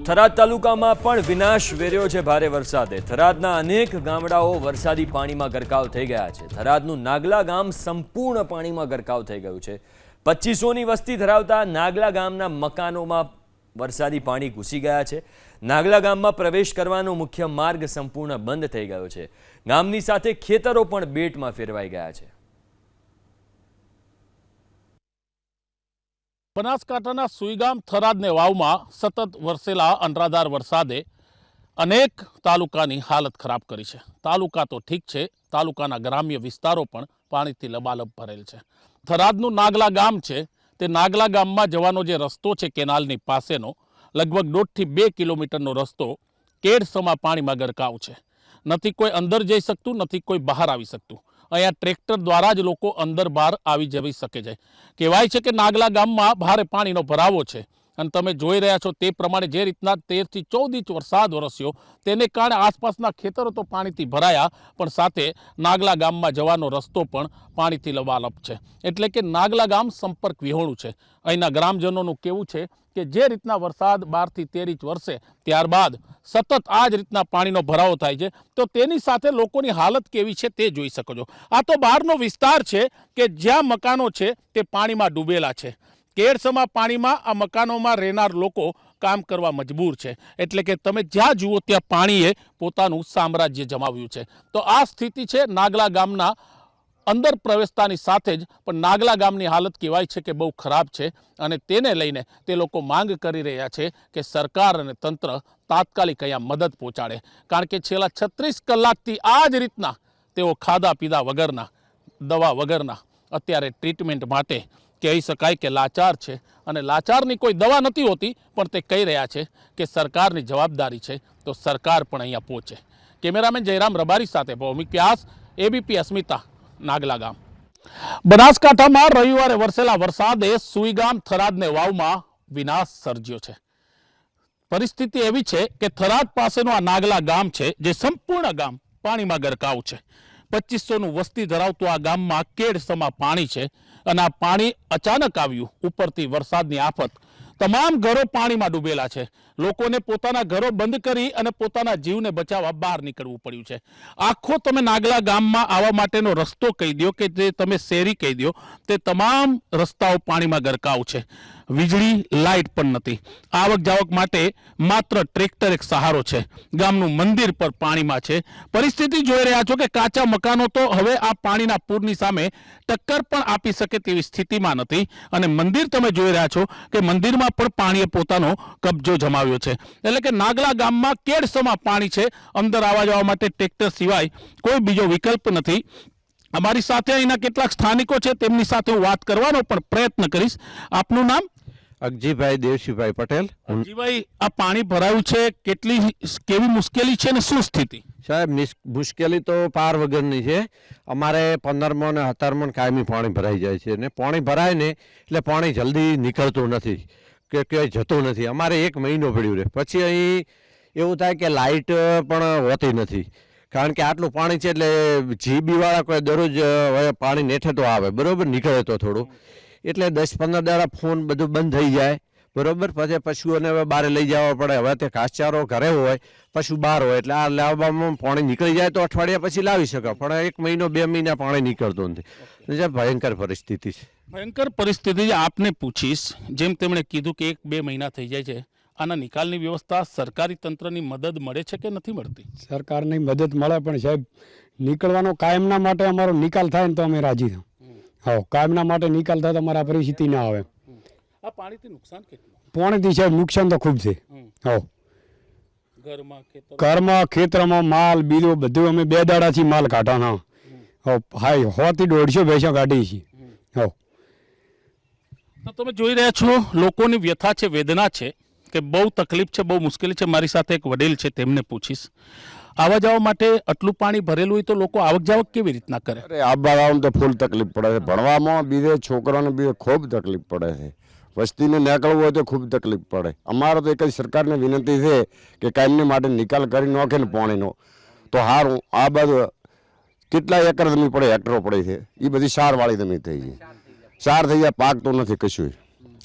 થરાદ તાલુકામાં પણ વિનાશ વેર્યો છે ભારે વરસાદે। થરાદના અનેક ગામડાઓ વરસાદી પાણીમાં ગરકાવ થઈ ગયા છે। થરાદનું નાગલા ગામ સંપૂર્ણ પાણીમાં ગરકાવ થઈ ગયું છે। 2500ની વસ્તી ધરાવતા નાગલા ગામના મકાનોમાં વરસાદી પાણી ઘૂસી ગયા છે। નાગલા ગામમાં પ્રવેશ કરવાનો મુખ્ય માર્ગ સંપૂર્ણ બંધ થઈ ગયો છે। ગામની સાથે ખેતરો પણ બેટમાં ફેરવાઈ ગયા છે। બનાસકાંઠાના સુઈગામ થરાદને વાવમાં સતત વરસેલા અનરાધાર વરસાદે અનેક તાલુકાની હાલત ખરાબ કરી છે। તાલુકા તો ઠીક છે, તાલુકાના ગ્રામ્ય વિસ્તારો પણ પાણીથી લબાલબ ભરેલ છે। થરાદનું નાગલા ગામ છે, તે નાગલા ગામમાં જવાનો જે રસ્તો છે કેનાલની પાસેનો લગભગ 1.5 થી 2 કિલોમીટરનો રસ્તો કેડસમાં પાણીમાં ગરકાવ છે। નથી કોઈ અંદર જઈ શકતું, નથી કોઈ બહાર આવી શકતું। અહીંયા ટ્રેક્ટર દ્વારા જ લોકો અંદર બહાર આવી જવી શકે છે। કહેવાય છે કે નાગલા ગામમાં ભારે પાણીનો ભરાવો છે અને તમે જોઈ રહ્યા છો તે પ્રમાણે જે રીતના 13 થી 14 ઇંચ વરસાદ વરસ્યો તેને કારણે આસપાસના ખેતરો તો પાણીથી ભરાયા, પણ સાથે નાગલા ગામમાં જવાનો રસ્તો પણ પાણીથી લબાલબ છે। એટલે કે નાગલા ગામ સંપર્ક વિહોણું છે। અહીંના ગ્રામજનોનું કહેવું છે કે જે રીતના વરસાદ 12 થી 13 ઇંચ વરસે ત્યારબાદ સતત આ જ રીતના પાણીનો ભરાવો થાય છે, તો તેની સાથે લોકોની હાલત કેવી છે તે જોઈ શકો છો। આ તો બહારનો વિસ્તાર છે કે જ્યાં મકાનો છે તે પાણીમાં ડૂબેલા છે। કેડસમાં પાણીમાં આ મકાનોમાં રહેનાર લોકો કામ કરવા મજબૂર છે। એટલે કે તમે જ્યાં જુઓ ત્યાં પાણીએ પોતાનું સામ્રાજ્ય જમાવ્યું છે। તો આ સ્થિતિ છે નાગલા ગામના અંદર પ્રવેશતાની સાથે જ, પણ નાગલા ગામની હાલત કહેવાય છે કે બહુ ખરાબ છે અને તેને લઈને તે લોકો માંગ કરી રહ્યા છે કે સરકાર અને તંત્ર તાત્કાલિક અહીંયા મદદ પહોંચાડે। કારણ કે છેલ્લા 36 કલાકથી આ જ રીતના તેઓ ખાધા પીધા વગરના, દવા વગરના અત્યારે ટ્રીટમેન્ટ માટે કહી શકાય કે લાચાર છે। અને લાચારની કોઈ દવા નથી હોતી, પણ તે કહી રહ્યા છે કે સરકારની જવાબદારી છે તો સરકાર પણ અહીંયા પહોંચે। કેમેરામેન જયરામ રબારી સાથે ભૌમિક વ્યાસ, એબીપી અસ્મિતા, નાગલા ગામ। બનાસકાંઠામાં રવિવારે વરસેલા વરસાદે સુઈગામ થરાદને વાવમાં વિનાશ સર્જ્યો છે। પરિસ્થિતિ એવી છે કે થરાદ પાસેનું આ નાગલા ગામ છે જે સંપૂર્ણ ગામ પાણીમાં ગરકાવ છે। 2500નું વસ્તી ધરાવતું આ ગામમાં કેડસમાં પાણી છે અને આ પાણી અચાનક આવ્યું, ઉપરથી વરસાદની આફત, તમામ ઘરો પાણીમાં ડૂબેલા છે। લોકોને પોતાના ઘરો બંધ કરી અને પોતાના જીવને બચાવવા બહાર નીકળવું પડ્યું છે। આખો તમે નાગલા ગામમાં આવવા માટેનો રસ્તો કહી દો કે જે તમે શેરી કહી દો, તે તમામ રસ્તાઓ પાણીમાં ગરકાવ છે। વીજળી, લાઇટ પણ નથી। આવક જાવક માટે માત્ર ટ્રેક્ટર એક સહારો છે। ગામનું મંદિર પર પાણીમાં છે। પરિસ્થિતિ જોઈ રહ્યા છો કે કાચા મકાનો તો હવે આ પાણીના પૂરની સામે ટક્કર પણ આપી શકે તેવી સ્થિતિમાં નથી અને મંદિર તમે જોઈ રહ્યા છો કે મંદિરમાં પણ પાણીએ પોતાનો કબજો જમાવ્યો છે। એટલે કે નાગલા ગામમાં કેડસમાં પાણી છે। અંદર આવવા જવા માટે ટ્રેક્ટર સિવાય કોઈ બીજો વિકલ્પ નથી। અમારી સાથે અહીંના કેટલાક સ્થાનિકો છે, તેમની સાથે હું વાત કરવાનો પણ પ્રયત્ન કરીશ। આપનું નામ? અગજીભાઈ દેવશીભાઈ પટેલ। અગજીભાઈ, આ પાણી ભરાયું છે, કેવી મુશ્કેલી છે ને શું સ્થિતિ? સાહેબ, મુશ્કેલી તો પાર વગરની છે। અમારે 15મો ને 17મો કાયમી પાણી ભરાઈ જાય છે ને પાણી ભરાય ને એટલે પાણી જલ્દી નીકળતું નથી કે ક્યાંય જતું નથી। અમારે 1 મહિનો પડ્યું રહે, પછી અહીં એવું થાય કે લાઇટ પણ હોતી નથી, કારણ કે આટલું પાણી છે। એટલે જીબીવાળા કોઈ દરરોજ પાણી નેઠે તો આવે, બરાબર, નીકળે તો થોડું, એટલે 10-15 દાડા ફોન બધું બંધ થઈ જાય, બરાબર। પછી પશુઓને હવે બહાર લઈ જવા પડે। હવે તે ઘાસચારો ઘરે હોય, પશુ બહાર હોય, એટલે આ લાવવામાં પાણી નીકળી જાય તો અઠવાડિયા પછી લાવી શકે, પણ 1 મહિનો 2 મહિના પાણી નીકળતું નથી। ભયંકર પરિસ્થિતિ છે, ભયંકર પરિસ્થિતિ। આપને પૂછીશ, જેમ તેમણે કીધું કે 1-2 મહિના થઈ જાય છે, આના નિકાલની વ્યવસ્થા સરકારી તંત્રની મદદ મળે છે કે નથી મળતી? સરકારની મદદ મળે, પણ સાહેબ નીકળવાનો કાયમના માટે અમારો નિકાલ થાય ને તો અમે રાજી થાવ। હા, કાયમના માટે નિકાલ થાય તો અમારા પરિસ્થિતિ ના આવે। આ પાણીથી નુકસાન કેટલું? પાણીથી સાહેબ નુકસાન તો ખૂબ છે। હા, ઘરમાં ખેતરમાં માલ બીજો બધું અમે 2 દાડાથી માલ કાઢવાના। હા, 100 થી 150 ભેંસો કાઢી છે। હા, તો તમે જોઈ રહ્યા છો લોકોની વ્યથા છે, વેદના છે કે બહુ તકલીફ છે, બહુ મુશ્કેલી છે। મારી સાથે એક વડીલ છે, તેમને પૂછીશ। આવવા જવા માટે આટલું પાણી ભરેલું હોય તો લોકો આવક જાવક કેવી રીતના કરે? અરે આવવા જવામાં તો ફૂલ તકલીફ પડે છે। ભણવામાં બીજે છોકરાને બીજે ખૂબ તકલીફ પડે છે। વસ્તીને નીકળવું હોય તો ખૂબ તકલીફ પડે। અમારે તો એક જ સરકારને વિનંતી છે કે કાયમની માટે નિકાલ કરી નાખે ને પાણીનો તો સારું। આ બાજુ કેટલા એકર જમીન પડે, હેક્ટરો પડે છે, એ બધી સારવાળી જમીન થઈ ગઈ, સાર થઈ જાય, પાક તો નથી કશું,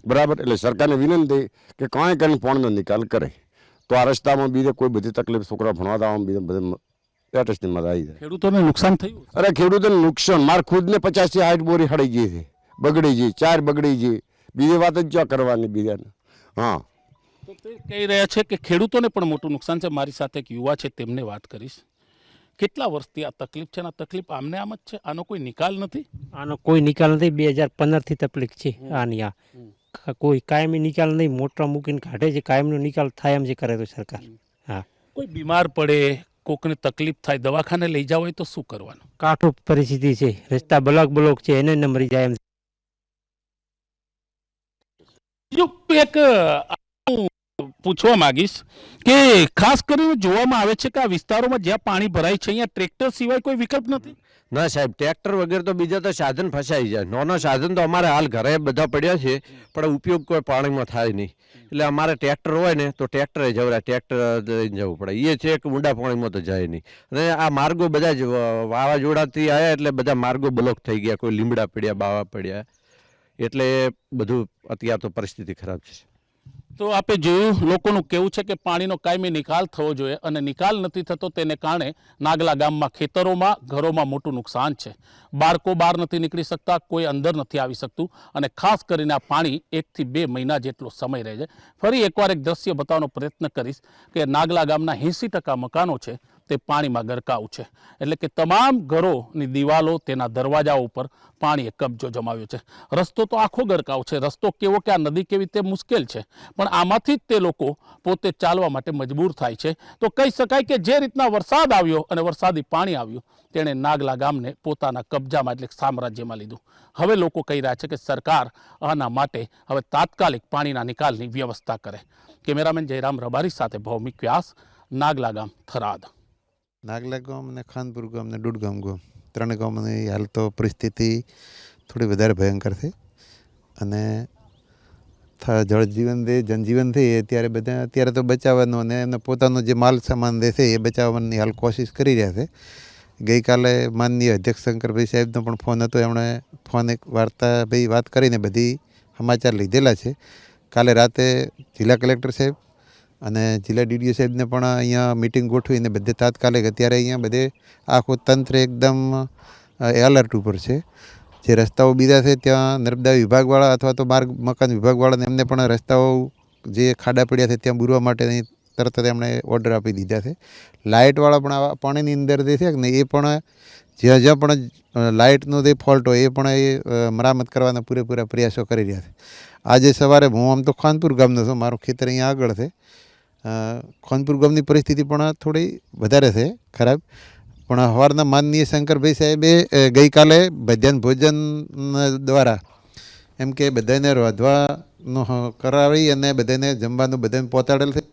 બરાબર। એટલે સરકારને વિનંતી કે કાંઈ કરીને પાણીનો નિકાલ કરે। તો આ રસ્તામાં બીજે કોઈ બધી તકલીફ છોકરા ભણવા આવવામાં બીજે બધે એટસ્ટની મજા આવી જાય. ખેડૂતોને નુકસાન થયું. અરે ખેડૂતોને નુકસાન, મારે ખુદને 50 થી 60 બોરી હળી ગઈ છે, બગડી ગઈ, 4 બગડી ગઈ, બીજી વાત જ ક્યાં કરવાની બીજાને. હા, તો તે કહી રહ્યા છે કે ખેડૂતોને પણ મોટું નુકસાન છે. મારી સાથે એક યુવા છે, તેમને વાત કરીશ. કેટલા વર્ષથી આ તકલીફ છે? આ તકલીફ આમને આમ જ છે, આનો કોઈ નિકાલ નથી? આનો કોઈ નિકાલ નથી. 2015 થી તકલીફ છે આની. આ કોઈ કાયમી નિકાલ નહીં. મોટર મૂકીને કાઢે છે, કાયમનો નિકાલ થાય એમ જે કરે તો સરકાર. હા, કોઈ બીમાર પડે, કોકને તકલીફ થાય, દવાખાને લઈ જાવ હોય તો શું કરવાનું? કાઠું પરિસ્થિતિ છે. રસ્તા બ્લોક છે, એને ન મરી જાય એમ. બીજું એક હું પૂછવા માંગીશ કે ખાસ કરીને જોવામાં આવે છે કે આ વિસ્તારોમાં જ્યાં પાણી ભરાય છે અહીંયા ટ્રેક્ટર સિવાય કોઈ વિકલ્પ નથી. ના સાહેબ, ટ્રેક્ટર વગેરે તો બીજા તો સાધન ફસાઈ જાય. નાના સાધન તો અમારે હાલ ઘરે બધા પડ્યા છે, પણ ઉપયોગ કોઈ પાણીમાં થાય નહીં. એટલે અમારે ટ્રેક્ટર હોય ને તો ટ્રેક્ટરે જવરાય, ટ્રેક્ટર લઈને જવું પડે. એ છે કે ઊંડા પાણીમાં તો જાય નહીં. અને આ માર્ગો બધા જ વાવાઝોડાથી આવ્યા એટલે બધા માર્ગો બ્લોક થઈ ગયા. કોઈ લીમડા પડ્યા, બાવા પડ્યા, એટલે બધું અત્યારે તો પરિસ્થિતિ ખરાબ છે. તો આપે જોયું, લોકોનું કહેવું છે કે પાણીનો કાયમી નિકાલ થવો જોઈએ અને નિકાલ નથી થતો. તેને કારણે નાગલા ગામમાં ખેતરોમાં, ઘરોમાં મોટું નુકસાન છે. બાળકો બહાર નથી નીકળી શકતા, કોઈ અંદર નથી આવી શકતું અને ખાસ કરીને આ પાણી 1 થી 2 મહિના જેટલો સમય રહે છે. ફરી એકવાર એક દ્રશ્ય બતાવવાનો પ્રયત્ન કરીશ કે નાગલા ગામના 80% મકાનો છે તે પાણીમાં ગરકાવ છે. એટલે કે તમામ ઘરોની દિવાલો, તેના દરવાજાઓ ઉપર પાણીએ કબજો જમાવ્યો છે. રસ્તો તો આખો ગરકાવ છે. રસ્તો કેવો કે આ નદી કેવી તે મુશ્કેલ છે, પણ આમાંથી જ તે લોકો પોતે ચાલવા માટે મજબૂર થાય છે. તો કહી શકાય કે જે રીતના વરસાદ આવ્યો અને વરસાદી પાણી આવ્યું, તેણે નાગલા ગામને પોતાના કબજામાં એટલે સામ્રાજ્યમાં લીધું. હવે લોકો કહી રહ્યા છે કે સરકાર આના માટે હવે તાત્કાલિક પાણીના નિકાલની વ્યવસ્થા કરે. કેમેરામેન જયરામ રબારી સાથે ભૌમિક વ્યાસ, નાગલા ગામ, થરાદ. નાગલા ગામ અને ખાનપુર ગામ અને દુડગામ ગામ, 3 ગામની હાલ તો પરિસ્થિતિ થોડી વધારે ભયંકર છે. અને જળજીવન દે, જનજીવન છે એ અત્યારે તો બચાવવાનો અને એનો પોતાનો જે માલ સામાન દે છે એ બચાવવાની હાલ કોશિશ કરી રહ્યા છે. ગઈકાલે માનનીય અધ્યક્ષ શંકરભાઈ સાહેબનો પણ ફોન હતો. એમણે એક વાત કરીને બધી સમાચાર લીધેલા છે. કાલે રાતે જિલ્લા કલેક્ટર સાહેબ અને જિલ્લા DDO સાહેબને પણ અહીંયા મિટિંગ ગોઠવીને બધે તાત્કાલિક અત્યારે અહીંયા બધે આખું તંત્ર એકદમ એલર્ટ ઉપર છે. જે રસ્તાઓ બીજા છે ત્યાં નર્મદા વિભાગવાળા અથવા તો માર્ગ મકાન વિભાગવાળાને એમને પણ રસ્તાઓ જે ખાડા પડ્યા છે ત્યાં બુરવા માટેની તરત જ એમણે ઓર્ડર આપી દીધા છે. લાઇટવાળા પણ આવા પાણીની અંદર જે છે ને એ પણ જ્યાં પણ લાઇટનો જે ફોલ્ટ હોય એ પણ એ મરામત કરવાના પૂરેપૂરા પ્રયાસો કરી રહ્યા છે. આજે સવારે હું આમ તો ખાનપુર ગામનો છું, મારું ખેતર અહીંયા આગળ છે. ખાનપુર ગામની પરિસ્થિતિ પણ થોડી વધારે છે ખરાબ. પણ સવારના માનનીય શંકરભાઈ સાહેબે ગઈકાલે મધ્યાહન ભોજન દ્વારા એમ કે બધાને રાંધવાનું કરાવી અને બધાને જમવાનું બધાને પહોંચાડેલ છે.